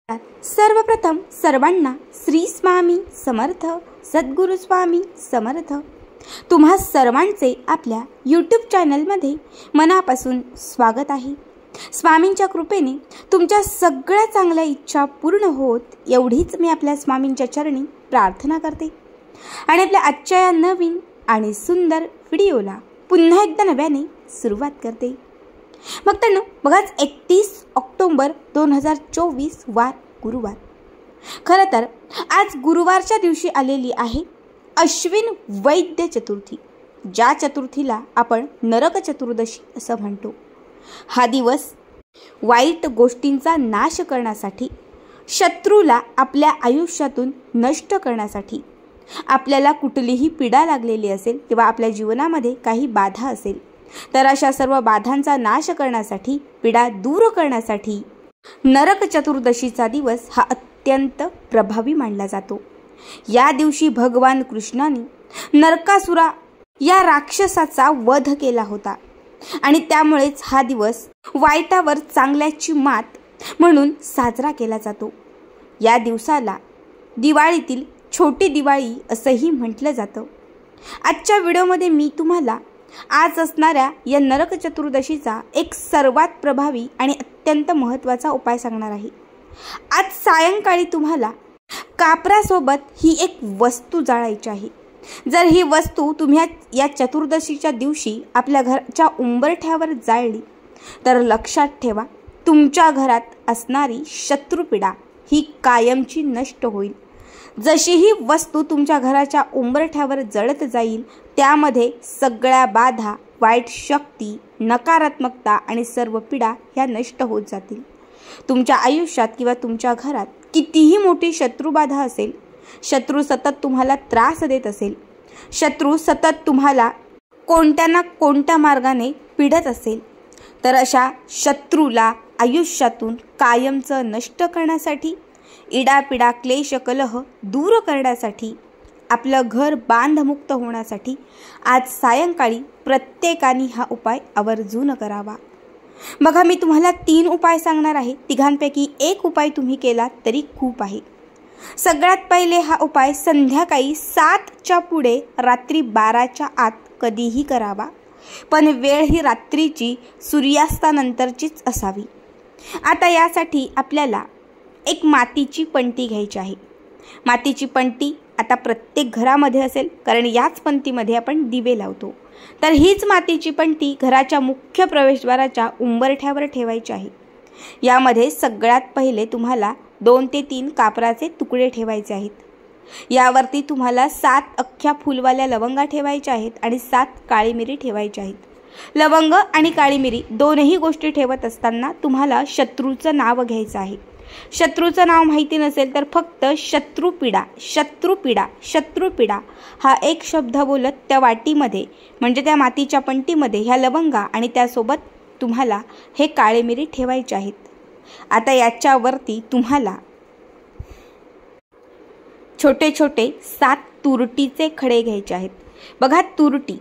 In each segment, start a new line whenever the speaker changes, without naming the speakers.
सर्वप्रथम सर्वांना श्री स्वामी समर्थ, सद्गुरु स्वामी समर्थ। तुम्हा सर्वांचे आपल्या यूट्यूब चॅनलमध्ये मनापासून स्वागत आहे। स्वामींच्या कृपेने तुमच्या सगळ्या चांगल्या इच्छा पूर्ण होत एवढीच मी आपल्या स्वामींच्या चरणी प्रार्थना करते आणि आपल्या आजच्या या नवीन आणि सुंदर व्हिडिओला पुन्हा एकदा नव्याने सुरुवात करते। मग तर बघाच 31 ऑक्टोबर 2024 वार गुरुवार। खरं तर आज गुरुवारच्या दिवशी आलेली आहे अश्विन वैद्य चतुर्थी, ज्या चतुर्थीला आपण नरक चतुर्दशी असं म्हणतो। हा दिवस वाईट गोष्टींचा नाश करण्यासाठी, शत्रूला आपल्या आयुष्यातून नष्ट करण्यासाठी, आपल्याला कुठलीही पीडा लागलेली असेल किंवा आपल्या जीवनामध्ये काही बाधा असेल तर अशा सर्व बाधांचा नाश करण्यासाठी, पीडा दूर करण्यासाठी नरक चतुर्दशीचा दिवस हा अत्यंत प्रभावी मानला जातो। या दिवशी भगवान कृष्णाने नरकासुरा या राक्षसाचा वध केला होता आणि त्यामुळेच हा दिवस वाईटावर चांगल्याची मात म्हणून साजरा केला जातो। या दिवसाला दिवाळीतील छोटी दिवाळी असंही म्हटलं जातं। आजच्या व्हिडिओमध्ये मी तुम्हाला आज असणाऱ्या या नरक चतुर्दशीचा एक सर्वात प्रभावी आणि अत्यंत महत्त्वाचा उपाय सांगणार आहे। आज सायंकाळी तुम्हाला कापरासोबत ही एक वस्तू जाळायची आहे। जर ही वस्तू तुम्ही या चतुर्दशीच्या दिवशी आपल्या घराच्या उंबरठ्यावर जाळली तर लक्षात ठेवा, तुमच्या घरात असणारी शत्रुपीडा ही कायमची नष्ट होईल। जशी ही वस्तू तुमच्या घराच्या उंबरठ्यावर जळत जाईल त्यामध्ये सगळ्या बाधा, वाईट शक्ती, नकारात्मकता आणि सर्व पीडा ह्या नष्ट होत जातील। तुमच्या आयुष्यात किंवा तुमच्या घरात कितीही मोठी शत्रुबाधा असेल, शत्रू सतत तुम्हाला त्रास देत असेल, शत्रू सतत तुम्हाला कोणत्या ना कोणत्या मार्गाने पीडत असेल तर अशा शत्रूला आयुष्यातून कायमचं नष्ट करण्यासाठी, इडापिडा क्लेश कलह दूर करण्यासाठी, आपलं घर बांधमुक्त होण्यासाठी आज सायंकाळी प्रत्येकाने हा उपाय आवर्जून करावा। बघा, मी तुम्हाला 3 उपाय सांगणार आहे। तिघांपैकी एक उपाय तुम्ही केला तरी खूप आहे। सगळ्यात पहिले हा उपाय संध्याकाळी 7च्या पुढे रात्री 12च्या आत कधीही करावा, पण वेळ ही रात्रीची सूर्यास्तानंतरचीच असावी। आता यासाठी आपल्याला एक मातीची पंटी घ्यायची आहे। मातीची पंटी आता प्रत्येक घरामध्ये असेल, कारण याच पंटीमध्ये आपण दिवे लावतो। तर हीच मातीची पंटी घराच्या मुख्य प्रवेशद्वाराच्या उंबरठ्यावर ठेवायची आहे। यामध्ये सगळ्यात पहिले तुम्हाला 2 ते 3 कापराचे तुकडे ठेवायचे आहेत। यावरती तुम्हाला 7 अख्ख्या फुलवाल्या लवंगा ठेवायच्या आहेत आणि 7 काळी मिरी ठेवायच्या आहेत। लवंग आणि काळी मिरी दोनही गोष्टी ठेवत असताना तुम्हाला शत्रूचं नाव घ्यायचं आहे। शत्रूचं नाव माहिती नसेल तर फक्त शत्रुपीडा, शत्रुपीडा, शत्रुपीडा हा एक शब्द बोलत त्या वाटीमध्ये म्हणजे त्या मातीच्या पंटीमध्ये ह्या लवंगा आणि त्यासोबत तुम्हाला हे काळे मिरी ठेवायचे आहेत। आता याच्यावरती तुम्हाला छोटे छोटे 7 तुरटीचे खडे घ्यायचे आहेत। बघा, तुरटी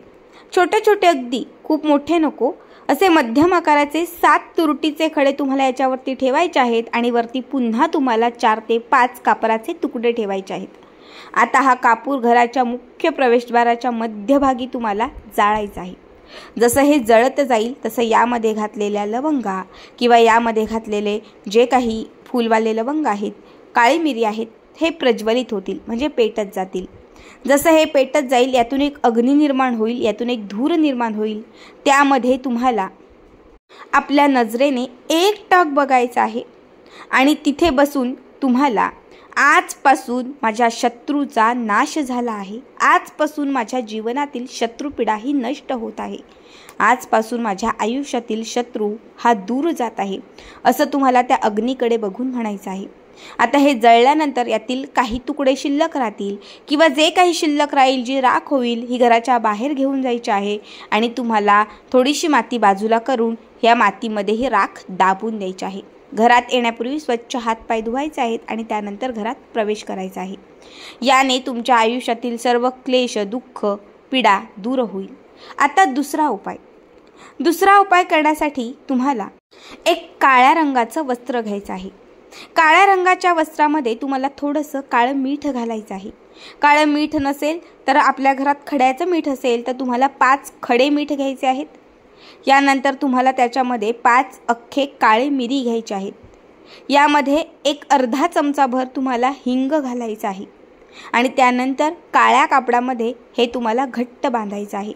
छोटे छोटे, अगदी खूप मोठे नको, असे मध्यम आकाराचे 7 तुरटीचे खडे तुम्हाला याच्यावरती ठेवायचे आहेत आणि वरती पुन्हा तुम्हाला 4 ते 5 कापराचे तुकडे ठेवायचे आहेत। आता हा कापूर घराच्या मुख्य प्रवेशद्वाराच्या मध्यभागी तुम्हाला जाळायचा आहे। जसं हे जळत जाईल तसं यामध्ये घातलेल्या लवंगा किंवा यामध्ये घातलेले जे काही फुलवाले लवंग आहेत, काळी मिरी आहेत, हे प्रज्वलित होतील म्हणजे पेटत जातील। जसं हे पेटत जाईल यातून एक अग्नी निर्माण होईल, यातून एक धूर निर्माण होईल। त्यामध्ये तुम्हाला आपल्या नजरेने एकटक बघायचं आहे आणि तिथे बसून तुम्हाला आजपासून माझ्या शत्रूचा नाश झाला आहे, आजपासून माझ्या जीवनातील शत्रुपीडा ही नष्ट होत आहे, आजपासून माझ्या आयुष्यातील शत्रू हा दूर जात आहे, असं तुम्हाला त्या अग्नीकडे बघून म्हणायचं आहे। आता हे जळल्यानंतर यातील काही तुकडे शिल्लक राहतील किंवा जे काही शिल्लक राहील, जी राख होईल, ही घराच्या बाहेर घेऊन जायची आहे आणि तुम्हाला थोडीशी माती बाजूला करून या मातीमध्ये ही राख दाबून द्यायची आहे। घरात येण्यापूर्वी स्वच्छ हातपाय धुवायचे आहेत आणि त्यानंतर घरात प्रवेश करायचा आहे। याने तुमच्या आयुष्यातील सर्व क्लेश, दुःख, पीडा दूर होईल। आता दुसरा उपाय करण्यासाठी तुम्हाला एक काळ्या रंगाचं वस्त्र घ्यायचं आहे। काळ्या रंगाच्या वस्त्रामध्ये तुम्हाला थोडंसं काळं मीठ घालायचं आहे। काळं मीठ नसेल तर आपल्या घरात खड्याचं मीठ असेल तर तुम्हाला 5 खडे मीठ घ्यायचे आहेत। यानंतर तुम्हाला त्याच्यामध्ये 5 अख्खे काळे मिरी घ्यायचे आहेत। यामध्ये एक अर्धा चमचाभर तुम्हाला हिंग घालायचं आहे आणि त्यानंतर काळ्या कापडामध्ये हे तुम्हाला घट्ट बांधायचं आहे।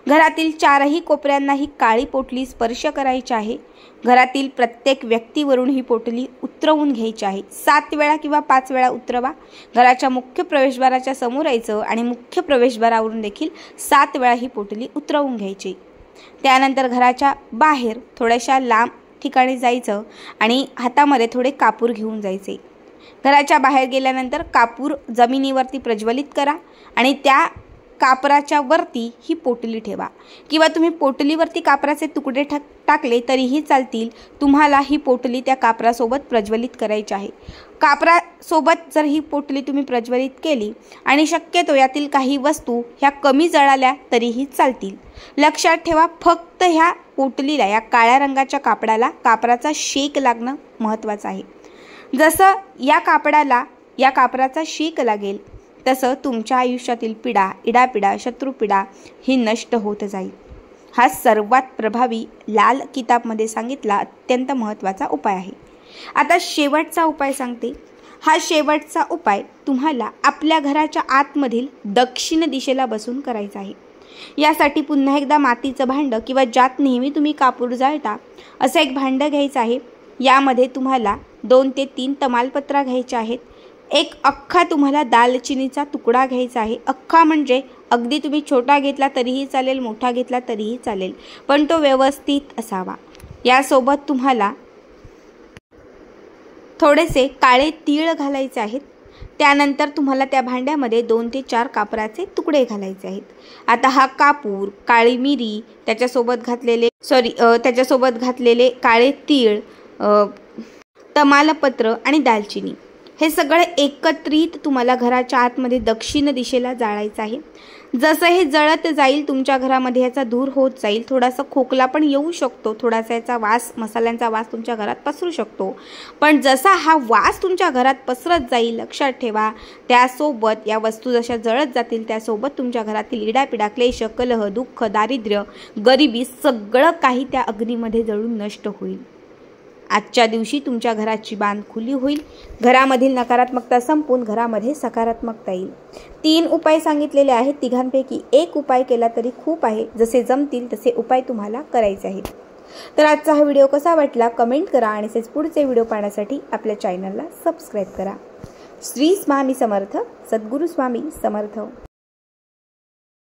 घरातील 4ही कोपऱ्यांना ही काळी पोटली स्पर्श करायची आहे। घरातील प्रत्येक व्यक्तीवरून ही पोटली उतरवून घ्यायची आहे। 7 वेळा किंवा 5 वेळा उतरवा। घराच्या मुख्य प्रवेशद्वाराच्या समोर यायचं आणि मुख्य प्रवेशद्वारावरून देखील 7 वेळा ही पोटली उतरवून घ्यायची। त्यानंतर घराच्या बाहेर थोड्याशा लांब ठिकाणी जायचं आणि हातामध्ये थोडे कापूर घेऊन जायचे। घराच्या बाहेर गेल्यानंतर कापूर जमिनीवरती प्रज्वलित करा आणि त्या कापराच्या वरती ही पोटली ठेवा किंवा तुम्ही पोटलीवरती कापराचे तुकडे टाकले तरीही चालतील। तुम्हाला ही पोटली त्या कापरासोबत प्रज्वलित करायची आहे। कापरासोबत जर ही पोटली तुम्ही प्रज्वलित केली आणि शक्यतो यातील काही वस्तू ह्या कमी जळाल्या तरीही चालतील। लक्षात ठेवा, फक्त ह्या पोटलीला, या काळ्या रंगाच्या कापडाला कापराचा शेक लागणं महत्त्वाचं आहे। जसं या कापडाला या कापराचा शेक लागेल तसं तुमच्या आयुष्यातील पीडा, इडापिडा, शत्रुपीडा ही नष्ट होत जाईल। हा सर्वात प्रभावी लाल किताबमध्ये सांगितला अत्यंत महत्त्वाचा उपाय आहे। आता शेवटचा उपाय सांगते। हा शेवटचा उपाय तुम्हाला आपल्या घराच्या आतमधील दक्षिण दिशेला बसून करायचा आहे। यासाठी पुन्हा एकदा मातीचं भांडं किंवा ज्यात नेहमी तुम्ही कापूर जाळता असं एक भांडं घ्यायचं आहे। यामध्ये तुम्हाला 2 ते 3 तमालपत्रा घ्यायचे आहेत। एक अख्खा तुम्हाला दालचिनीचा तुकडा घ्यायचा आहे। अख्खा म्हणजे अगदी तुम्ही छोटा घेतला तरीही चालेल, मोठा घेतला तरीही चालेल, पण तो व्यवस्थित असावा। यासोबत तुम्हाला थोडेसे काळे तीळ घालायचे आहेत। त्यानंतर तुम्हाला त्या भांड्यामध्ये 2 ते 4 कापराचे तुकडे घालायचे आहेत। आता हा कापूर, काळी मिरी, त्याच्यासोबत घातलेले काळे तीळ, तमालपत्र आणि दालचिनी हे सगळे एकत्रित तुम्हाला घराच्या आतमध्ये दक्षिण दिशेला जाळायचं आहे। जसं हे जळत जाईल तुमच्या घरामध्ये याचा धूर होत जाईल। थोडासा खोकला पण येऊ शकतो, थोडासा याचा वास, मसाल्यांचा वास तुमच्या घरात पसरू शकतो, पण जसा हा वास तुमच्या घरात पसरत जाईल, लक्षात ठेवा, त्यासोबत या वस्तू जशा जळत जातील त्यासोबत तुमच्या घरातील इडापिडा, क्लेश, कलह, दुःख, दारिद्र्य, गरिबी सगळं काही त्या अग्नीमध्ये जळून नष्ट होईल। आजच्या दिवशी तुमच्या घराची बांध खुली होईल। घरामधील नकारात्मकता संपून घरामध्ये सकारात्मकता येईल। 3 उपाय सांगितलेले आहेत। तिघांपैकी एक उपाय केला तरी खूप आहे। जसे जमतील तसे उपाय तुम्हाला करायचे आहेत। तर आजचा हा व्हिडिओ कसा वाटला कमेंट करा आणि तसेच पुढचे व्हिडिओ पाहण्यासाठी आपल्या चॅनलला सबस्क्राईब करा। श्री स्वामी समर्थ, सद्गुरू स्वामी समर्थ।